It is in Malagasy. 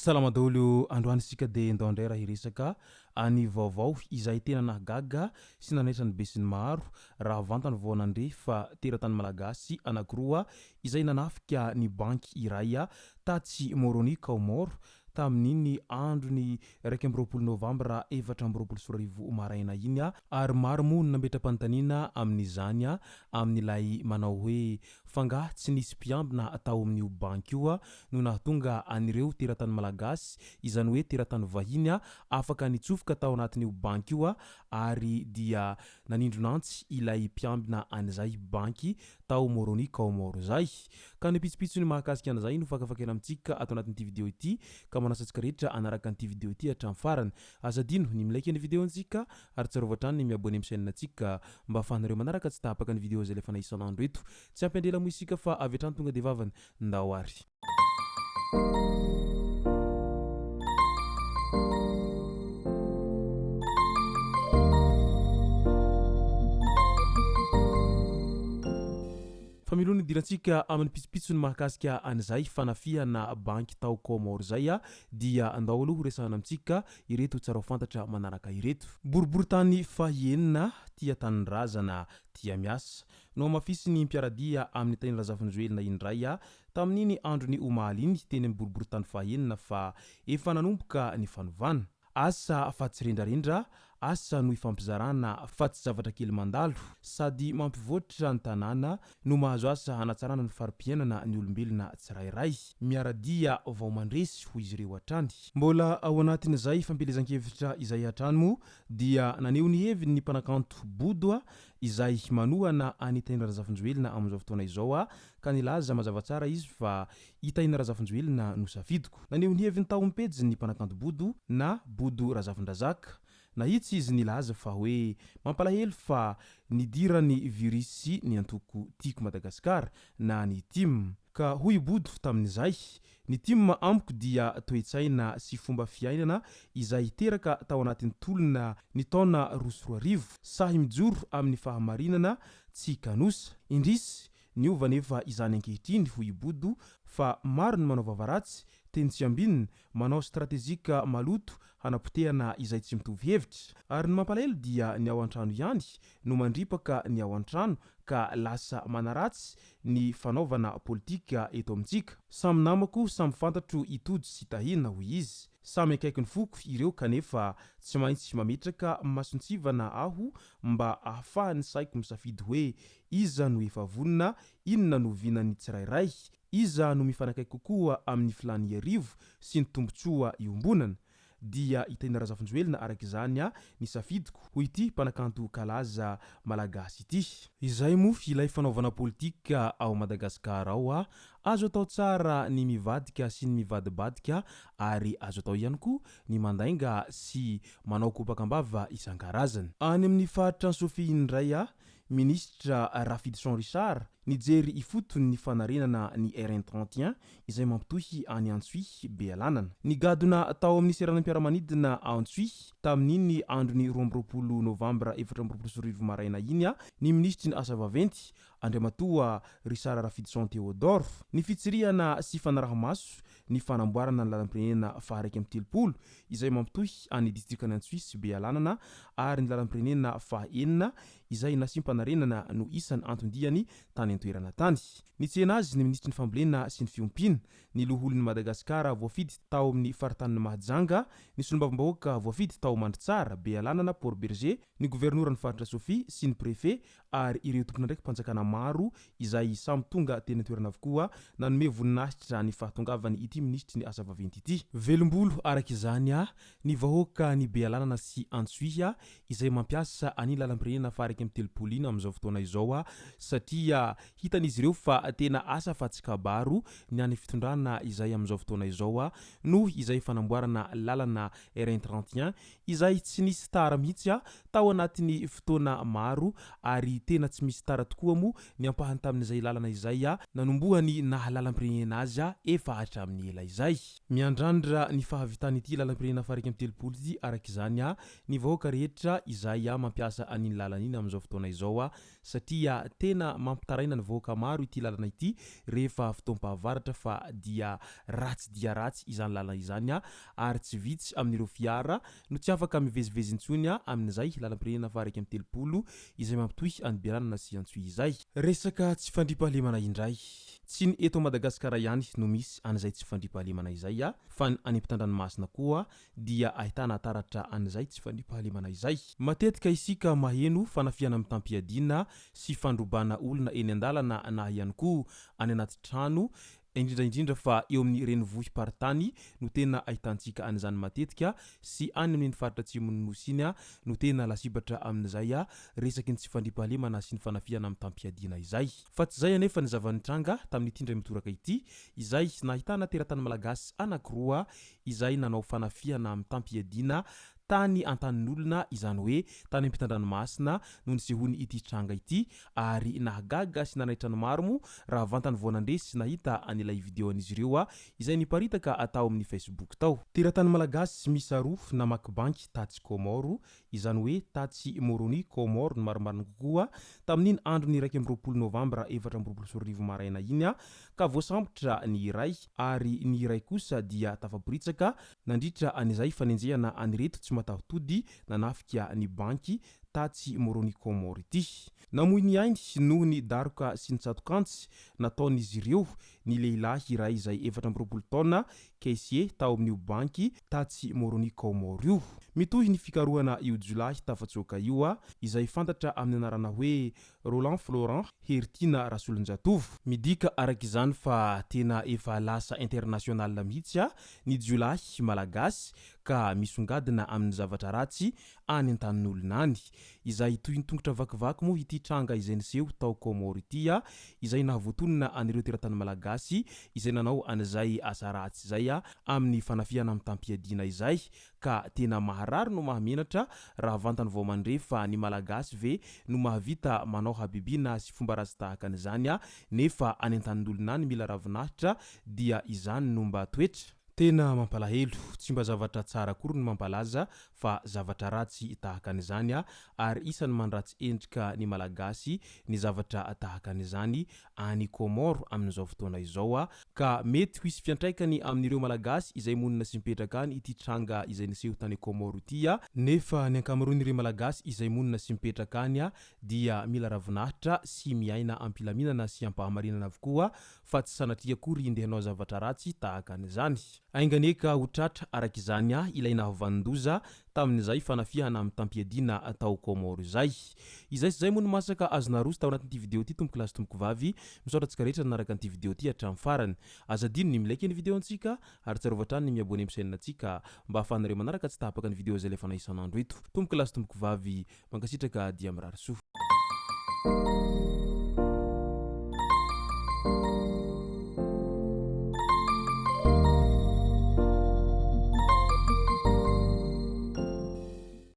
Salama daholo androany isika dia ndao indray raha hiresaka any vaovao izay tena nahagaga sy nanaitra ny be sy ny maro raha vantany vao nandre fa teratany malagasy anankiroa izay nanafika ny banky iray tatsy Moroni Kaomoro tamin'iny androny 1 Novambra 2024 maraina iny ary maro moa nametra-panontaniana amin'izany amin'ilay manao hoe fangahy tsy nisy mpiambina atao amin'io banky io no nahatonga an'ireo teratany malagasy izany hoe teratany vahiny afaka nitsofoka tao anatin'io banky io ary dia nanindronantsy ilay mpiambina an'izay banky tao Moroni Kaomoro zay ka ny pitsopitso ny mahakasika an'izay no fakafakena amintsika ato anatin'ity video ity ka manasantsika rehetra anaraka an'ity video ity hatramin'ny farany azadino ny milaiky ny video antsika ary tsarovatra ny miabone amin'ny chaîne antsika mba ahafahanareo manaraka tsy tapaka ny video zay lefa naisan'andro eto tsy ampendrela mo isika fa avy hatrany tonga de vavany ndao ary Familony idirantsika amin'ny pitsopitso ny mahakasika an'izay fanafihana banky tao Komoro zay dia andao aloha resahana amintsika ireto tsara fantatra manaraka ireto. Boriboritany fahenina tia tanindrazana tia miasa no mafisy ny mpiaradia amin'ny teny Razafinjoelina indray tamin'iny androny omaly iny teny amin'ny boriboritany fahenina fa efa nanomboka ny fanovana asa fa tsy rendrarendra asa no ifampizarana fa tsy zavatra kely mandalo sady mampivoatra ny tanàna no mahazo asa hanatsarana ny farim-piainana ny olombelona tsirairay miaradia vao mandresy ho izy ireo hatrany mbola ao anatin'izay fampelezan-kevitra izay hatrany mo dia naneho ny heviny ny mpanakanto bodo izay manohana any teny Razafinjoelina amin'izao fotoana izao ka nilaza mazava tsara izy fa itaina Razafinjoelina no safidiko naneho ny heviny tao mipejy ny mpanakanto bodo na bodo Razafindrazaka na hitsy izy nilaza fa hoe mampalahelo fa nidirany virusy ny antoko tiako Madagasikara na ny tim ka hoy bodo tamin'izay ny tim amiko dia toetsaina sy fomba fiainana izay teraka tao anatin'ny tolona ny taona 2024 sahy mijoro amin'ny fahamarinana tsy kanosa indrisy niova nefa izany ankehitriny hoy bodo fa maro ny manao vavaratsy teny tsy ambinina manao stratégique maloto hanapotehana izay tsy mitovy hevitra ary ny mampalahelo dia ny ao an-trano ihany no mandripaka ny ao an-trano ka lasa manaratsy ny fanaovana politika eto amintsika samy namako samy fantatro itody sy tahina hoy izy samy akaiky ny foko ireo kanefa tsy maintsy mametraka masontsivana aho mba ahafahany saiko misafidy hoe iza no efa vonina inona no vinany tsirairay iza no mifanakaiky kokoa amin'ny filany arivo sy ny tombotsoa iombonana dia itaina Razafinjoelina araka izany ny safidiko hoy ity mpanakanto kalaza malagasy ity izay mo ilay fanaovana politika ao Madagasikara ao azo atao tsara ny mivadika sy ny mivadibadika ary azo atao ihany koa ny mandainga sy manao kopakambava isan-karazany any amin'ny faritra ny Sofia indray ministra Rafidson Richard nijery ifotony ny fanarenana ny RN31 izay mampitohy any Antsy Bealanana ny gadona tao amin'ny seranam-piaramanidina Antsy tamin'iny androny 20 Novambra 2024 maraina iny ny ministry ny asa vaventy Andriamatoa Richard Rafidson Theodore ny fitsirihana sy fanarahamaso ny fanamboarana ny lalam-pirenena faharaiky amin'ny telopolo izay mampitohy any distrikany Antsy Bealanana ary ny lalam-pirenena fahaenina izay nasimpa-narenana no isan'ny antondiany tany antoerana tany nitsena azy ny ministry ny fambolena sy ny fiompina ny loholon'ny Madagasikara voafidy tao amin'ny faritany Mahajanga ny solombavambahoaka voafidy tao Mandritsara Bealanana Port Berger ny gouverneur ny faritra Sofia sy ny préfet ary ireo tompona ndraiky mpanjakana maro izay samy tonga teny antoerana avokoa nanome voninahitra ny fahatongavany ity ministry ny asa vaventy ity velombolo araka izany ny vahoaka ny Bealanana sy Antsuia izay mampiasa any lalam-pirenena faharaiky amin'ny telopolo iny amin'izao fotoana izao satria hitan'izy ireo fa tena asa fa tsy kabaro ny any fitondrana izay amin'izao fotoana izao no izay fanamboarana lalana RN31 izay tsy nisy tara mihitsy tao anatin'ny fotoana maro ary tena tsy misy tara tokoa mo ny ampahany tamin'izay lalana izay nanombohany nahalalam-pirenena azy efa hatramin'ny ela izay. Miandrandra ny fahavitany ity lalam-pirenena farika amin'ny telopolo ity araka izany ny vahoaka rehetra izay mampiasa an'iny lalana iny amin'izao fotoana izao satria tena mampitaraina ny vahoaka maro ity lalana ity rehefa fotoam-pahavaratra fa dia ratsy izany lalana izany ary tsy vitsy amin'ireo fiara no tsy afaka mivezivezy intsony amin'izay lalam-pirenena farika amin'ny telopolo izay mampitohy any Beranana sy Antsohihy izay. Resaka tsy fandriampahalemana indray tsy ny eto Madagasikara ihany no misy an'izay tsy fandriampahalemana izay fa ny any ampitan-dranomasina koa dia ahitana taratra an'izay tsy fandriampahalemana izay. Matetika isika maheno fanafiana amin'ny tampiadina sy fandrobana olona eny an-dalana na ihany koa any anaty trano indrindra fa eo amin'ny renivohim-paritany no tena ahitantsika an'izany matetika sy any amin'ny faritra atsimon'ny nosy iny no tena lasibatra amin'izay resaky ny tsy fandriampahalemana sy ny fanafiana amin'ny tampiadina izay. Fa tsy zay anefa ny zavanitranga tamin'ity indray mitoraka ity izay nahitana teratany malagasy anankiroa izay nanao fanafiana amin'ny tampiadina tany antanin'olona izany hoe tany ampitan-dranomasina no nisehony ity tranga ity ary nahagaga sy nanaitra ny maro mo raha vantany voanandresy nahita an'ilay video an'izy ireo izay niparitaka atao amin'ny Facebook tao. Teratany malagasy misy roa namaky banky Tatsy Komoro izany hoe Tatsy Moroni Komoro ny marimarina kokoa tamin'iny andro ny 1 Novambra 2024 maraina iny ka voasambotra ny iray ary ny iray kosa dia tafaporitsaka nandritra an'izay fanenjehana anireto tsy matahotody nanafika ny banky Tatsy Moroni Komoro ity. Namoy ny ainy noho ny daroka sy ny tsatokantsy nataon'izy ireo ny lehilahy iray izay 24 taona caissier tao amin'io banky Tatsy Moroni Komoro io. Mitohy ny fikarohana io jolahy tafatsoka io izay fantatra amin'ny anarana hoe Roland Florent Heritina Rasolonjatovo. Midika araka izany fa tena efa lasa international mihitsy ny jolahy malagasy ka misongadina amin'ny zavatra ratsy any an-tanin'olona any izay toy ny tongotra vakivaky moa ity tranga izay niseho tao Komoro ity izay nahavoatonina an'ireo teratany malagasy izay nanao an'izay asa ratsy izay amin'ny fanafiana amin'ny tampiadina izay ka tena maharary no mahamenatra raha vantany vao mandrefa ny malagasy ve no mahavita manao habibiana sy fomba ratsy tahaka an'izany nefa any an-tanin'olona any mila ravinahitra dia izany no mba toetra. Tena mampalahelo, tsy mba zavatra tsara akory no mampalaza fa zavatra ratsy tahaka an'izany ary isany mandratsy endrika ny malagasy ny zavatra tahaka an'izany any Komoro amin'izao fotoana izao ka mety ho isy fiantraikany amin'ireo malagasy izay monina sy mipetraka any ity tranga izay niseho tany Komoro ity nefa ny ankamaroan'ireo malagasy izay monina sy mipetraka any dia mila ravinahitra sy miaina ampilaminana sy ampahamarinana avokoa fa tsy sanatria akory indehanao zavatra ratsy tahaka an'izany. Ainganeka ho tratra araka izany ilaina hovandoza tamin'izay fanafihana amin'ny tampiadina atao Komoro izay. Izay sy zay moa no masaka azona roso tao anatin'ity video ity tompoko lasy tompoko vavy misaotra antsika rehetra nanaraka an'ity video ity hatramin'ny farany. Azadino ny milaiky ny video antsika ary tsarovatrany ny miabone amin'ny chaîne antsika mba ahafahanareo manaraka tsy tahapaka ny video izay lefa isan'andro eto. Tompoko lasy tompoko vavy mankasitraka dia mirary soa.